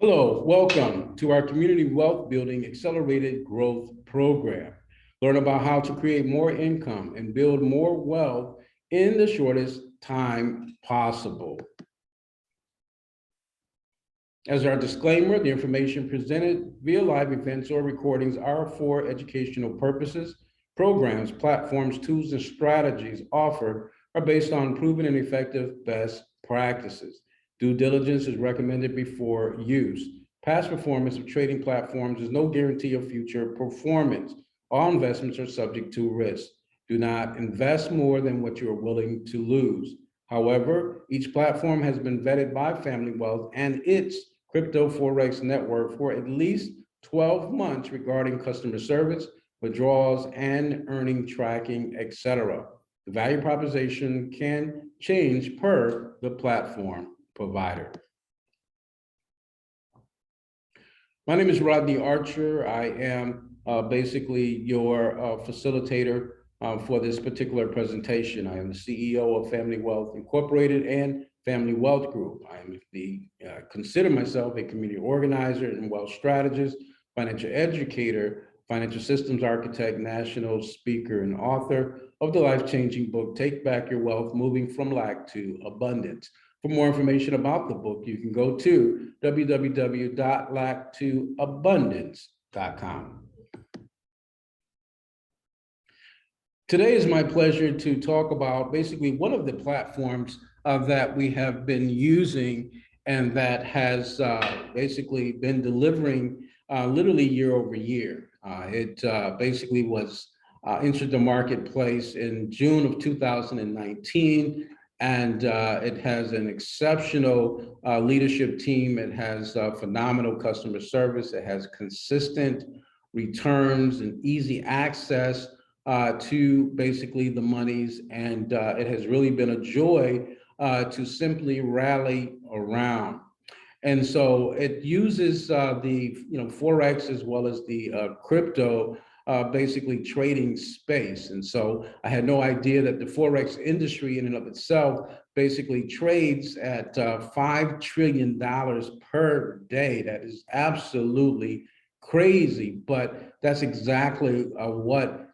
Hello, welcome to our Community Wealth Building Accelerated Growth Program. Learn about how to create more income and build more wealth in the shortest time possible. As our disclaimer, the information presented via live events or recordings are for educational purposes. Programs, platforms, tools, and strategies offered are based on proven and effective best practices. Due diligence is recommended before use. Past performance of trading platforms is no guarantee of future performance. All investments are subject to risk. Do not invest more than what you are willing to lose. However, each platform has been vetted by Family Wealth and its Crypto Forex Network for at least 12 months regarding customer service, withdrawals, and earning tracking, etc. The value proposition can change per the platform provider. My name is Rodney Archer. I am basically your facilitator for this particular presentation. I am the CEO of Family Wealth Incorporated and Family Wealth Group. I am consider myself a community organizer and wealth strategist, financial educator, financial systems architect, national speaker, and author of the life-changing book, Take Back Your Wealth, Moving from Lack to Abundance. For more information about the book, you can go to www.lacktoabundance.com. Today is my pleasure to talk about basically one of the platforms that we have been using and that has basically been delivering literally year over year. It basically was entered the marketplace in June of 2019, and it has an exceptional leadership team. It has phenomenal customer service. It has consistent returns and easy access to basically the monies, and it has really been a joy to simply rally around. And so it uses the Forex as well as the crypto basically trading space. And so I had no idea that the Forex industry in and of itself basically trades at $5 trillion per day. That is absolutely crazy, but that's exactly what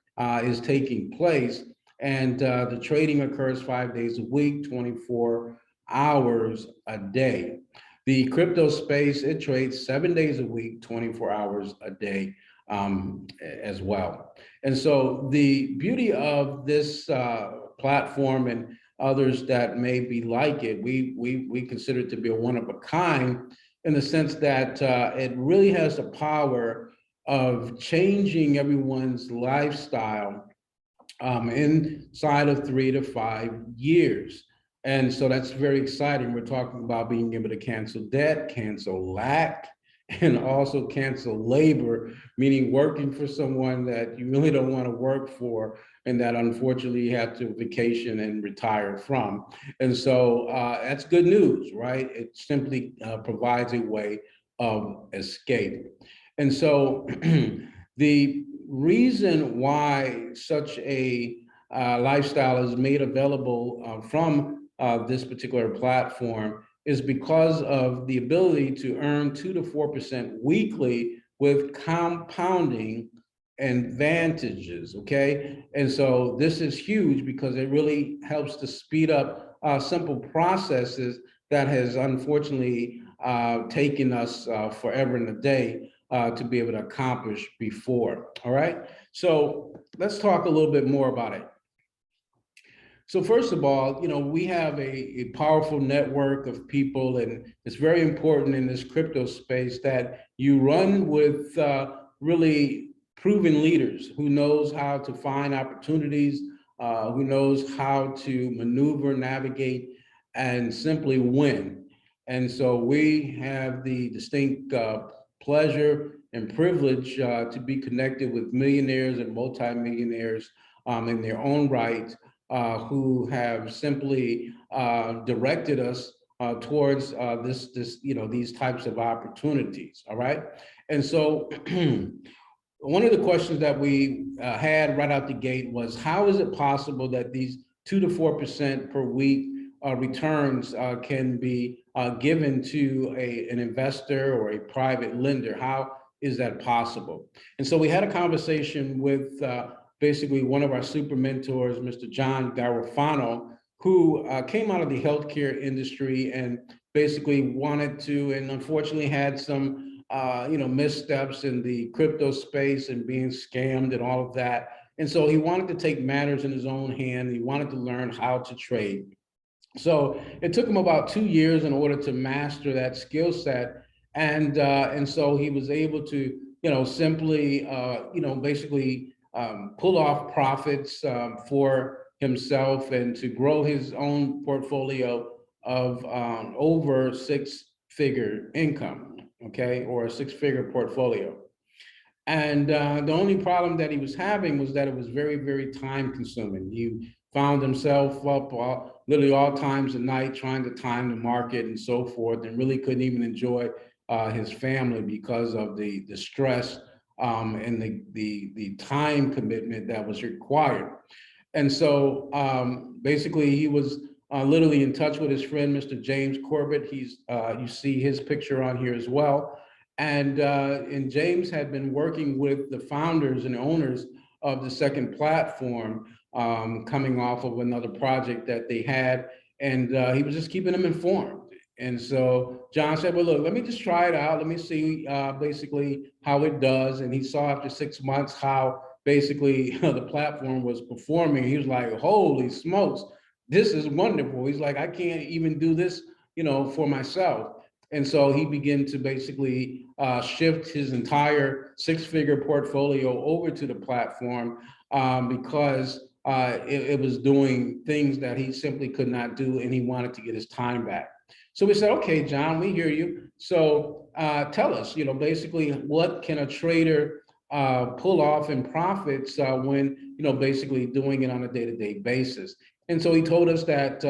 is taking place. And the trading occurs 5 days a week, 24 hours a day. The crypto space, it trades 7 days a week, 24 hours a day as well. And so the beauty of this platform and others that may be like it, we consider it to be a one of a kind in the sense that it really has the power of changing everyone's lifestyle inside of 3 to 5 years. And so that's very exciting. We're talking about being able to cancel debt, cancel lack, and also cancel labor, meaning working for someone that you really don't want to work for and that unfortunately you have to vacation and retire from. And so that's good news, right? It simply provides a way of escape. And so the reason why such a lifestyle is made available from this particular platform is because of the ability to earn 2 to 4% weekly with compounding advantages, okay? And so this is huge because it really helps to speed up simple processes that has unfortunately taken us forever and a day to be able to accomplish before, all right? So let's talk a little bit more about it. So first of all, we have a powerful network of people, and it's very important in this crypto space that you run with really proven leaders who knows how to find opportunities, who knows how to maneuver, navigate, and simply win. And so we have the distinct pleasure and privilege to be connected with millionaires and multimillionaires in their own right, who have simply directed us towards these types of opportunities. All right, and so one of the questions that we had right out the gate was, how is it possible that these 2 to 4% per week returns can be given to an investor or a private lender. How is that possible? And so we had a conversation with basically one of our super mentors, Mr. John Garofano, who came out of the healthcare industry and basically wanted to, and unfortunately had some missteps in the crypto space and being scammed and all of that. And so he wanted to take matters in his own hand. He wanted to learn how to trade. So it took him about 2 years in order to master that skill set. And so he was able to, simply, basically pull off profits for himself and to grow his own portfolio of over six-figure income, okay, or a six-figure portfolio. And the only problem that he was having was that it was very, very time consuming. He found himself up literally all times of night trying to time the market and so forth, and really couldn't even enjoy his family because of the stress and the time commitment that was required. And so basically he was literally in touch with his friend, Mr. James Corbett. He's you see his picture on here as well. And James had been working with the founders and owners of the Second Platform, coming off of another project that they had, and he was just keeping them informed. And so John said, well, look, let me just try it out. Let me see basically how it does. And he saw after 6 months how basically the platform was performing. He was like, holy smokes, this is wonderful. He's like, I can't even do this, for myself. And so he began to basically shift his entire six-figure portfolio over to the platform because it was doing things that he simply could not do, and he wanted to get his time back. So we said, okay, John, we hear you. So tell us, basically what can a trader pull off in profits when, basically doing it on a day-to-day basis. And so he told us that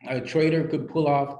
a trader could pull off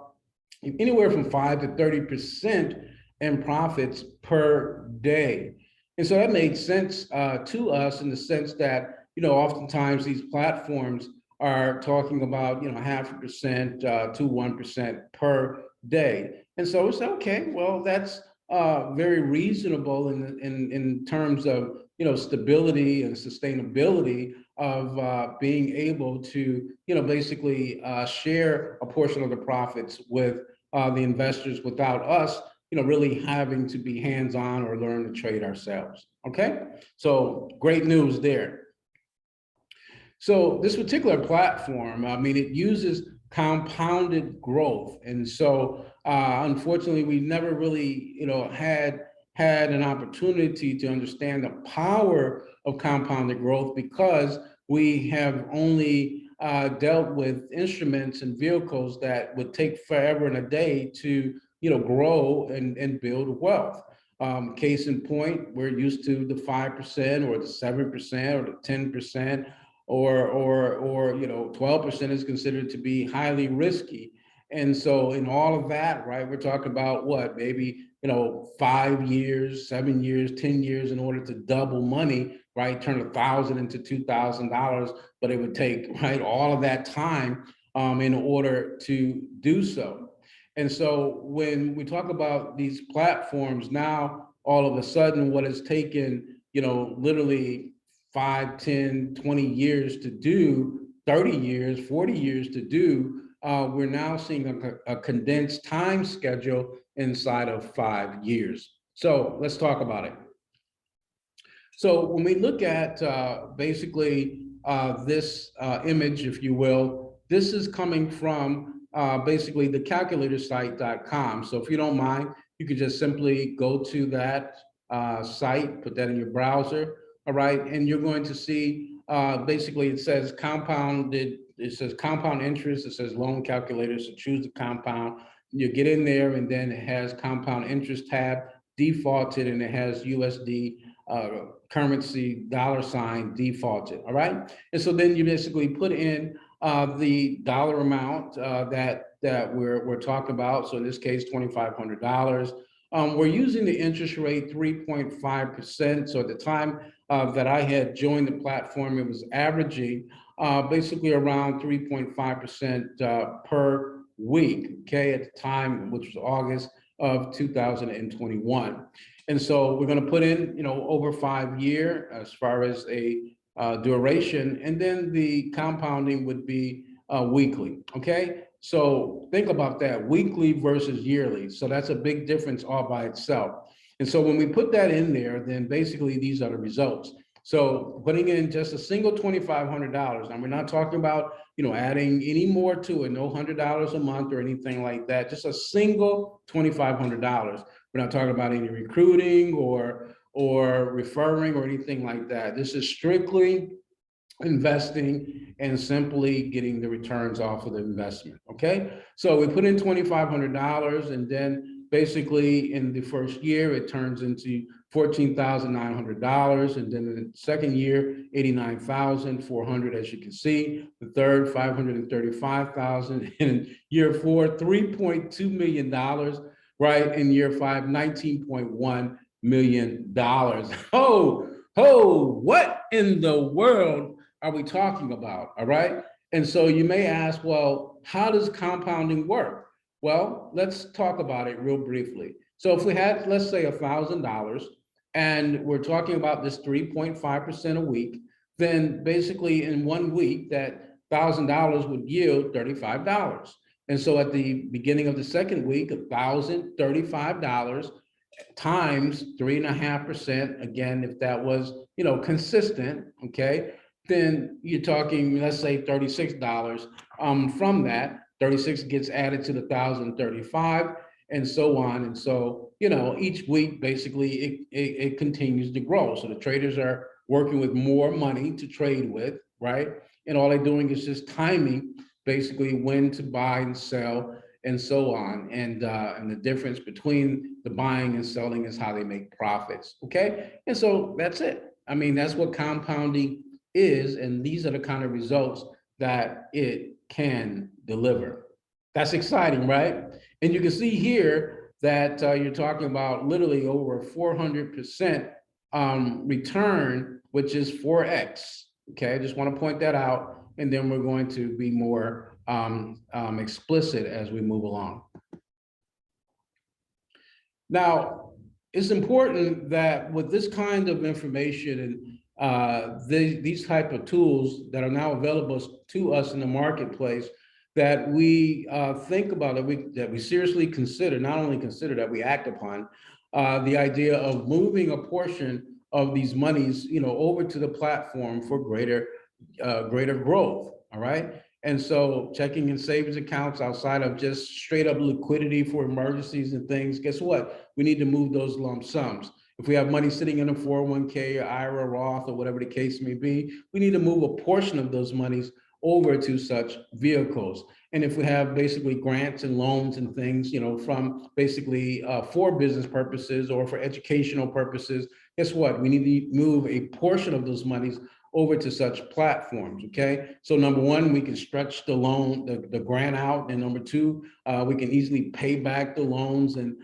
anywhere from 5 to 30% in profits per day. And so that made sense to us in the sense that, oftentimes these platforms are talking about, 0.5% to 1% per day. And so we said, okay, well, that's very reasonable in terms of, stability and sustainability of being able to, basically share a portion of the profits with the investors without us, really having to be hands-on or learn to trade ourselves. Okay, so great news there. So this particular platform, it uses compounded growth, and so unfortunately, we never really, had an opportunity to understand the power of compounded growth because we have only dealt with instruments and vehicles that would take forever and a day to, grow and build wealth. Case in point, we're used to the 5% or the 7% or the 10%, or 12% is considered to be highly risky. And so in all of that, right, we're talking about what, maybe, 5 years, 7 years, 10 years in order to double money, right? Turn $1,000 into $2,000, but it would take, right, all of that time in order to do so. And so when we talk about these platforms now, all of a sudden, what has taken, literally 5, 10, 20 years to do, 30 years, 40 years to do, we're now seeing a condensed time schedule inside of 5 years. So let's talk about it. So when we look at basically this image, if you will, this is coming from basically the calculatorsite.com. So if you don't mind, you could just simply go to that site, put that in your browser, all right? And you're going to see basically it says compounded, it says compound interest, it says loan calculator, so choose the compound. You get in there and then it has compound interest tab, defaulted, and it has USD currency $ defaulted, all right? And so then you basically put in the dollar amount that we're talking about. So in this case, $2,500. We're using the interest rate 3.5%. So at the time that I had joined the platform, it was averaging basically around 3.5% per week, okay, at the time, which was August of 2021. And so we're going to put in, over 5 year as far as a duration, and then the compounding would be weekly, okay? So think about that, weekly versus yearly. So that's a big difference all by itself. And so when we put that in there, then basically these are the results. So putting in just a single $2,500, and we're not talking about, adding any more to it, no $100 a month or anything like that, just a single $2,500. We're not talking about any recruiting or referring or anything like that. This is strictly investing and simply getting the returns off of the investment, okay? So we put in $2,500, and then basically in the first year, it turns into $14,900, and then in the second year, $89,400, as you can see. The third, $535,000, in year four, $3.2 million, right? In year five, $19.1 million. What in the world are we talking about? All right. And so you may ask, well, how does compounding work? Well, let's talk about it real briefly. So if we had, let's say, $1,000, and we're talking about this 3.5% a week, then basically in 1 week, that $1,000 would yield $35. And so at the beginning of the second week, $1,035 times 3.5%, again, if that was, consistent, okay, then you're talking, let's say, $36. From that, 36 gets added to the 1,035, and so on. And so, each week, basically, it continues to grow. So the traders are working with more money to trade with, right? And all they're doing is just timing, basically, when to buy and sell, and so on. And the difference between the buying and selling is how they make profits, okay? And so that's it. I mean, that's what compounding is, and these are the kind of results that it can deliver. That's exciting, right? And you can see here that you're talking about literally over 400% return, which is 4x. Okay, I just want to point that out, and then we're going to be more explicit as we move along. Now, it's important that with this kind of information and these type of tools that are now available to us in the marketplace, that we think about it, that we seriously consider, not only consider, that we act upon the idea of moving a portion of these monies, over to the platform for greater growth. All right. And so checking and savings accounts, outside of just straight up liquidity for emergencies and things, guess what? We need to move those lump sums. If we have money sitting in a 401k or IRA, Roth, or whatever the case may be, we need to move a portion of those monies over to such vehicles. And if we have basically grants and loans and things, from basically for business purposes or for educational purposes, guess what? We need to move a portion of those monies over to such platforms, okay? So number one, we can stretch the loan, the grant out, and number two, we can easily pay back the loans and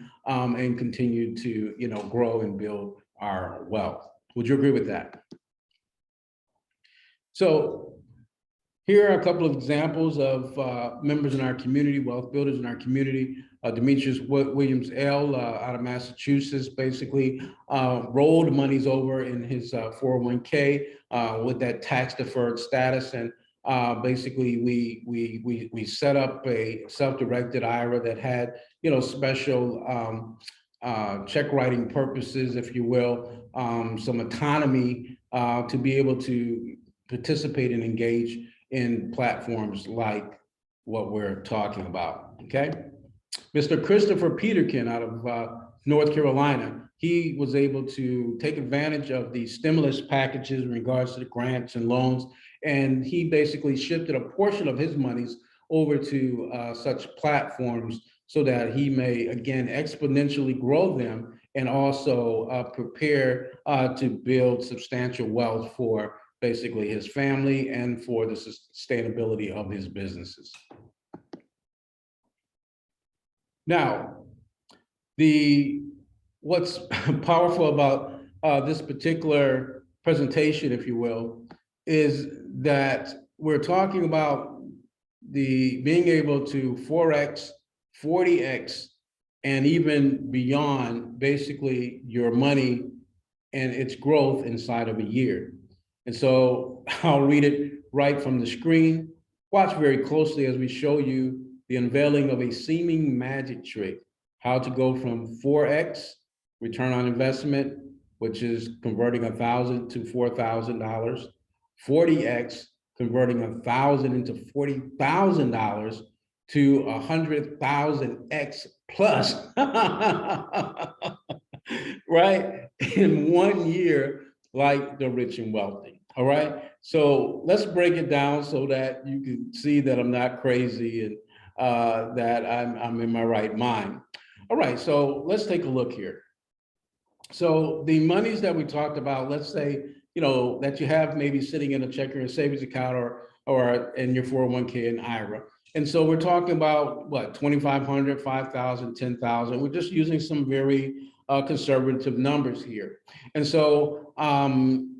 continue to, grow and build our wealth. Would you agree with that? So here are a couple of examples of members in our community, wealth builders in our community. Demetrius Williams L. Out of Massachusetts basically rolled monies over in his 401k with that tax deferred status, and basically we set up a self-directed IRA that had special check writing purposes, if you will, some autonomy to be able to participate and engage in platforms like what we're talking about, okay? Mr. Christopher Peterkin out of North Carolina, he was able to take advantage of the stimulus packages in regards to the grants and loans, and he basically shifted a portion of his monies over to such platforms so that he may, again, exponentially grow them and also prepare to build substantial wealth for basically his family and for the sustainability of his businesses. Now, what's powerful about this particular presentation, if you will, is that we're talking about the being able to 4x, 40x, and even beyond basically your money and its growth inside of a year. And so I'll read it right from the screen. Watch very closely as we show you the unveiling of a seeming magic trick, how to go from 4x return on investment, which is converting 1,000 to $4,000, 40x, converting 1,000 into $40,000 to 100,000x plus, right? In 1 year, like the rich and wealthy. All right. So let's break it down so that you can see that I'm not crazy and that I'm in my right mind. All right. So let's take a look here. So the monies that we talked about, let's say, that you have maybe sitting in a checking or savings account or in your 401k and IRA. And so we're talking about what, 2,500, 5,000, 10,000. We're just using some very conservative numbers here. And so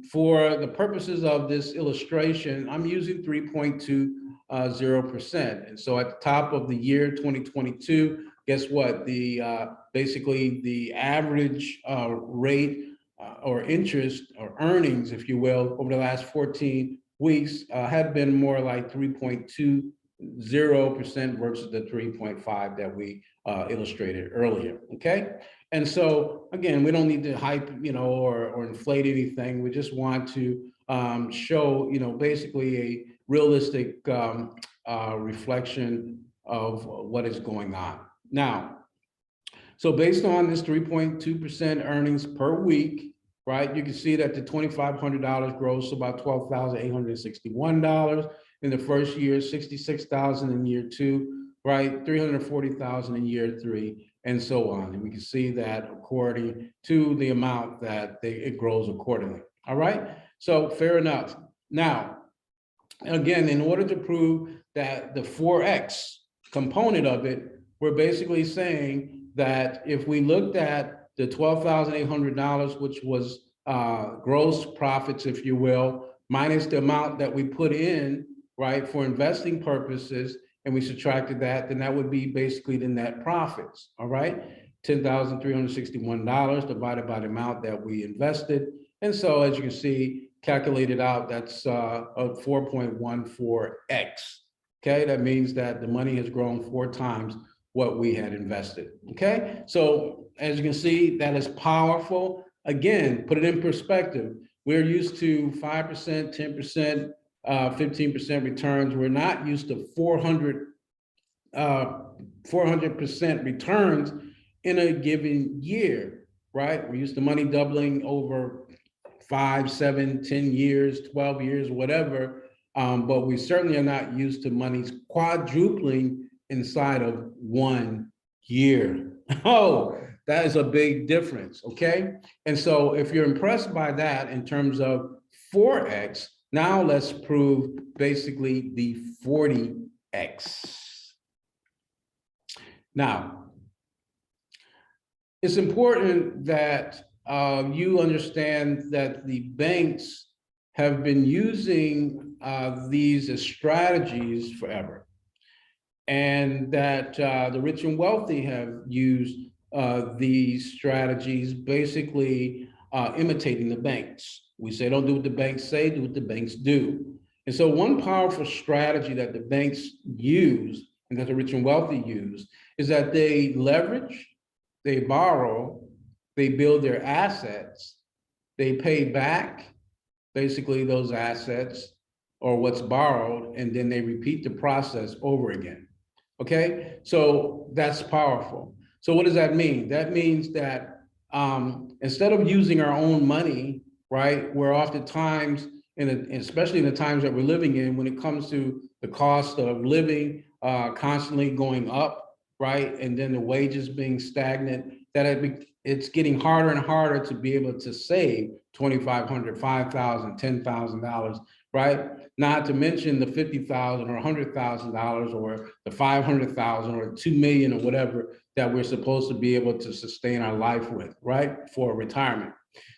for the purposes of this illustration, I'm using 3.20%. And so at the top of the year 2022, guess what? Basically the average rate or interest or earnings, if you will, over the last 14 weeks had been more like 3.20% versus the 3.5 that we illustrated earlier. Okay. And so again, we don't need to hype, or inflate anything. We just want to show, basically a realistic reflection of what is going on. Now, so based on this 3.2% earnings per week, right, you can see that the $2,500 gross about $12,861 in the first year, $66,000 in year two, right, $340,000 in year three, and so on. And we can see that according to the amount that it grows accordingly. All right, so fair enough. Now, again, in order to prove that the 4x component of it, we're basically saying that if we looked at the $12,800, which was gross profits, if you will, minus the amount that we put in, right, for investing purposes, and we subtracted that, then that would be basically the net profits, all right? $10,361 divided by the amount that we invested. And so as you can see, calculated out, that's a 4.14x. Okay, that means that the money has grown 4 times what we had invested. Okay, so as you can see, that is powerful. Again, put it in perspective. We're used to 5%, 10%, 15% returns. We're not used to 400% returns in a given year, right? We're used to money doubling over 5, 7, 10 years, 12 years, whatever. But we certainly are not used to monies quadrupling inside of 1 year. Oh, that is a big difference, okay? And so if you're impressed by that in terms of 4x, now let's prove basically the 40x. Now, it's important that you understand that the banks have been using these as strategies forever, and that the rich and wealthy have used these strategies, basically imitating the banks. We say, don't do what the banks say, do what the banks do. And so one powerful strategy that the banks use and that the rich and wealthy use is that they leverage, they borrow, they build their assets, they pay back basically those assets or what's borrowed, and then they repeat the process over again. Okay, so that's powerful. So what does that mean? That means that instead of using our own money, right, we're oftentimes, especially in the times that we're living in, when it comes to the cost of living constantly going up, right, and then the wages being stagnant, that it's getting harder and harder to be able to save $2,500, $5,000, $10,000, right? Not to mention the $50,000 or $100,000 or the $500,000 or $2 million or whatever that we're supposed to be able to sustain our life with, right, for retirement.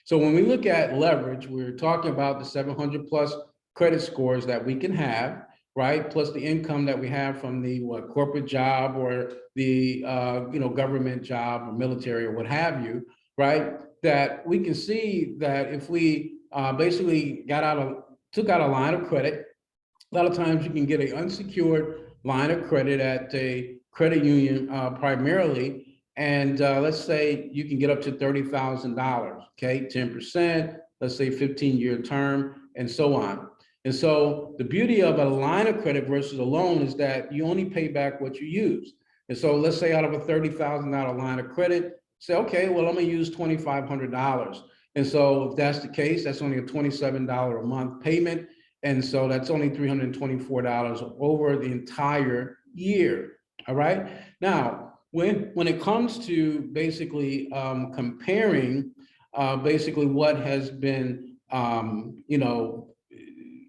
So when we look at leverage, we're talking about the 700 plus credit scores that we can have, right? Plus the income that we have from the corporate job or the government job or military or what have you, right? That we can see that if we basically took out a line of credit, a lot of times you can get an unsecured line of credit at a credit union primarily. And let's say you can get up to $30,000, okay, 10%, let's say 15-year term, and so on. And so the beauty of a line of credit versus a loan is that you only pay back what you use. And so let's say out of a $30,000 line of credit, say, okay, well, I'm gonna use $2,500. And so if that's the case, that's only a $27 a month payment. And so that's only $324 over the entire year. All right. Now, when it comes to basically comparing basically what has been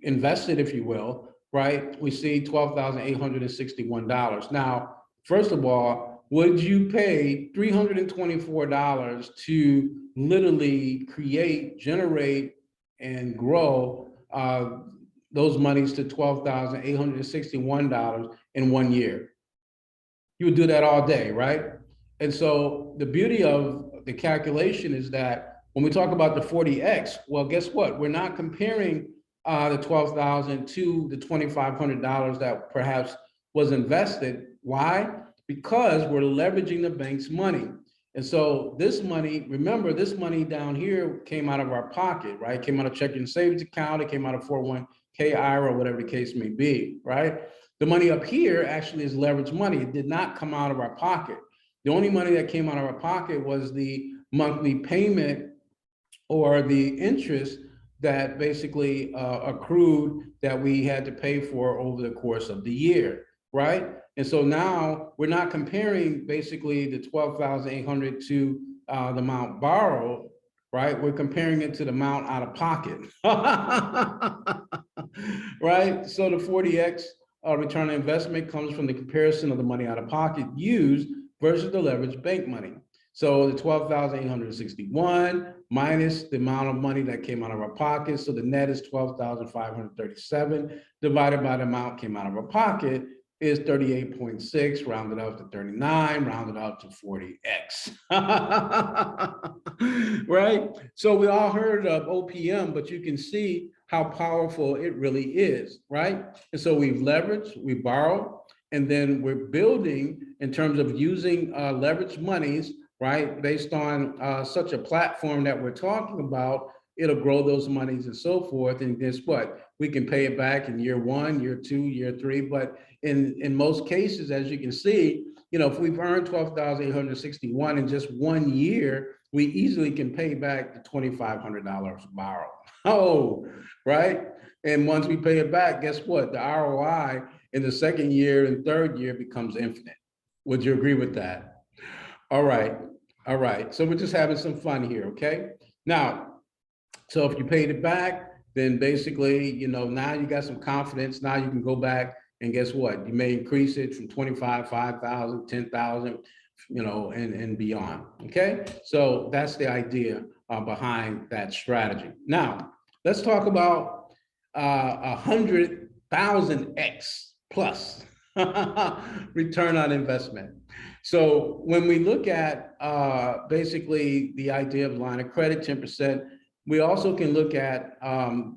invested, if you will, right? We see $12,861. Now, first of all, would you pay $324 to literally create, generate, and grow those monies to $12,861 in 1 year? You would do that all day, right? And so the beauty of the calculation is that when we talk about the 40X, well, guess what? We're not comparing the $12,000 to the $2,500 that perhaps was invested. Why? Because we're leveraging the bank's money. And so this money, remember, this money down here came out of our pocket, right? It came out of checking and savings account. It came out of 401k, IRA, whatever the case may be, right? The money up here actually is leveraged money. It did not come out of our pocket. The only money that came out of our pocket was the monthly payment or the interest that basically accrued that we had to pay for over the course of the year, right? And so now we're not comparing basically the 12,800 to the amount borrowed, right? We're comparing it to the amount out of pocket, right? So the 40X return on investment comes from the comparison of the money out of pocket used versus the leveraged bank money. So the 12,861 minus the amount of money that came out of our pocket. So the net is 12,537 divided by the amount came out of our pocket is 38.6, rounded out to 39, rounded out to 40X. Right? So we all heard of OPM, but you can see how powerful it really is, right? And so we've leveraged, we borrowed, and then we're building in terms of using leveraged monies, right? Based on such a platform that we're talking about, it'll grow those monies and so forth. And guess what? We can pay it back in year 1, year 2, year 3. But in most cases, as you can see, if we've earned 12,861 in just 1 year, we easily can pay back the $2,500 borrowed. Oh, right? And once we pay it back, guess what? The ROI in the second year and third year becomes infinite. Would you agree with that? All right. All right. So we're just having some fun here, okay? Now, so if you paid it back, then basically, now you got some confidence. Now you can go back and guess what? You may increase it from 25, 5,000, 10,000, and beyond, okay? So that's the idea behind that strategy. Now, let's talk about 100,000X plus return on investment. So when we look at basically the idea of line of credit, 10%, we also can look at,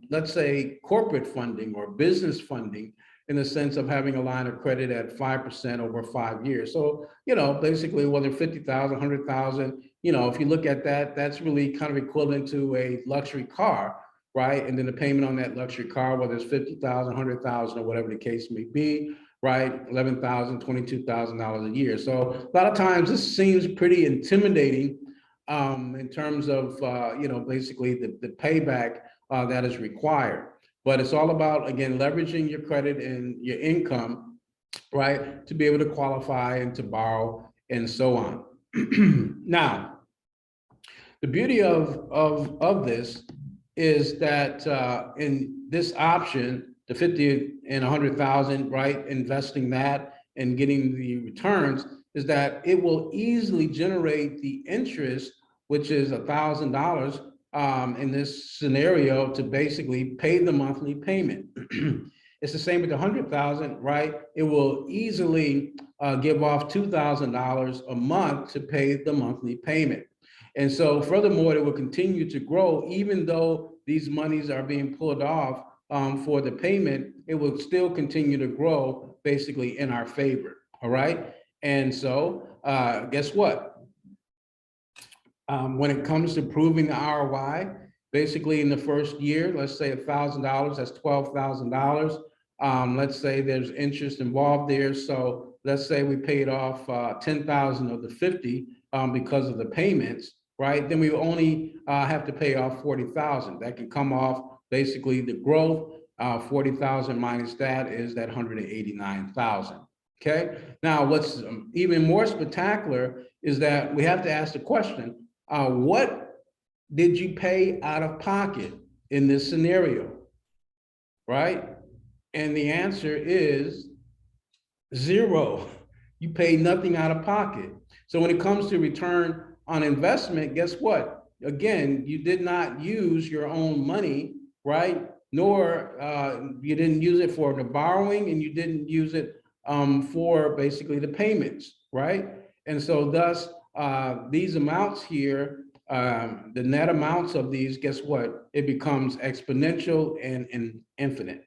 let's say, corporate funding or business funding in the sense of having a line of credit at 5% over 5 years. So, basically whether 50,000, 100,000, if you look at that, that's really kind of equivalent to a luxury car, right? And then the payment on that luxury car, whether it's 50,000, 100,000 or whatever the case may be, right? $11,000, $22,000 a year. So a lot of times this seems pretty intimidating in terms of, basically the payback that is required. But it's all about, again, leveraging your credit and your income, right, to be able to qualify and to borrow and so on. Now, the beauty of this is that in this option, the 50 and 100,000, right, investing that and getting the returns, is that it will easily generate the interest, which is $1,000 in this scenario to basically pay the monthly payment. It's the same with the 100,000, right? It will easily give off $2,000 a month to pay the monthly payment. And so furthermore, it will continue to grow, even though these monies are being pulled off for the payment, it will still continue to grow basically in our favor, all right? And so guess what? When it comes to proving the ROI, basically in the first year, let's say $1,000, that's $12,000. Let's say there's interest involved there. So let's say we paid off 10,000 of the 50 because of the payments, right? Then we only have to pay off 40,000. That can come off basically the growth. 40,000 minus that is that 189,000. Okay. Now, what's even more spectacular is that we have to ask the question, what did you pay out of pocket in this scenario, right? And the answer is zero. You paid nothing out of pocket. So when it comes to return on investment, guess what? Again, you did not use your own money, right? Nor you didn't use it for the borrowing, and you didn't use it for basically the payments, right? And so thus, these amounts here, the net amounts of these, guess what? It becomes exponential and infinite.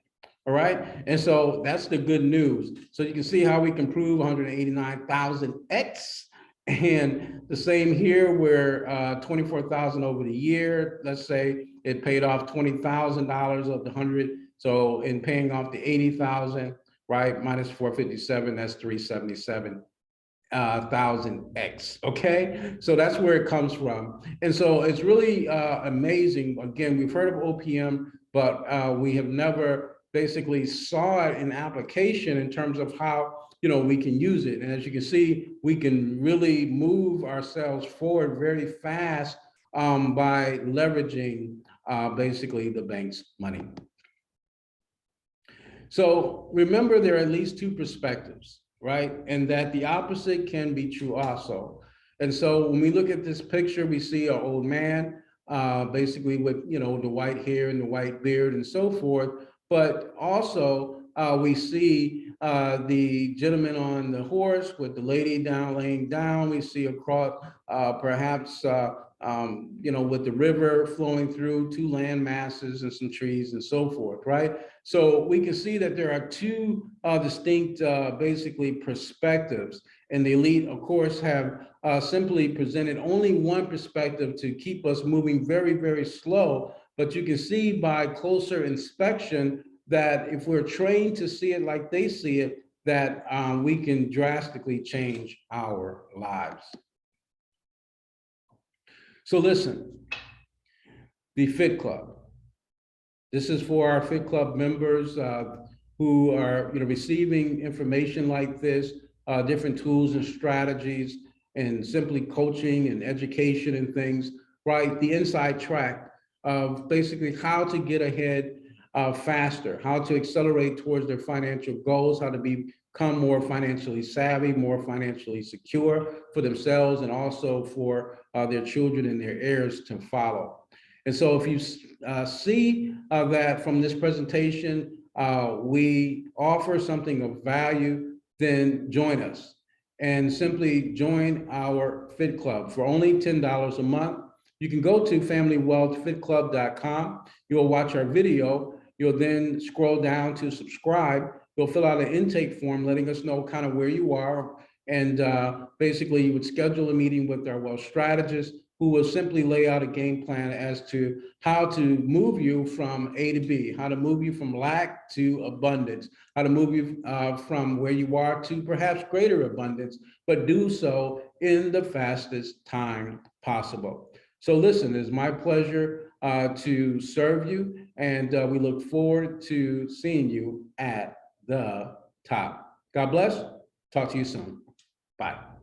All right. And so that's the good news. So you can see how we can prove 189,000x. And the same here where 24,000 over the year, let's say it paid off $20,000 of the 100. So in paying off the 80,000, right, minus 457, that's 377. 1,000x. Okay, so that's where it comes from. And so it's really amazing. Again, we've heard of OPM, but we have never basically saw it in application in terms of how we can use it. And as you can see, we can really move ourselves forward very fast by leveraging basically the bank's money. So remember, there are at least two perspectives, right? And that the opposite can be true also. And so when we look at this picture, we see an old man, basically with, the white hair and the white beard and so forth. But also we see the gentleman on the horse with the lady laying down. We see across perhaps, with the river flowing through, two land masses and some trees and so forth, right? So we can see that there are two distinct, basically, perspectives. And the elite, of course, have simply presented only one perspective to keep us moving very, very slow. But you can see by closer inspection that if we're trained to see it like they see it, that we can drastically change our lives. So listen, the Fit Club. This is for our Fit Club members who are receiving information like this, different tools and strategies, and simply coaching and education and things, right? The inside track of basically how to get ahead faster, how to accelerate towards their financial goals, how to become more financially savvy, more financially secure for themselves, and also for their children and their heirs to follow. And so if you see that from this presentation, we offer something of value, then join us and simply join our Fit Club for only $10 a month. You can go to familywealthfitclub.com. You'll watch our video. You'll then scroll down to subscribe. You'll fill out an intake form letting us know kind of where you are. And basically, you would schedule a meeting with our wealth strategist who will simply lay out a game plan as to how to move you from A to B, how to move you from lack to abundance, how to move you from where you are to perhaps greater abundance, but do so in the fastest time possible. So listen, it's my pleasure to serve you, and we look forward to seeing you at the top. God bless. Talk to you soon. Bye.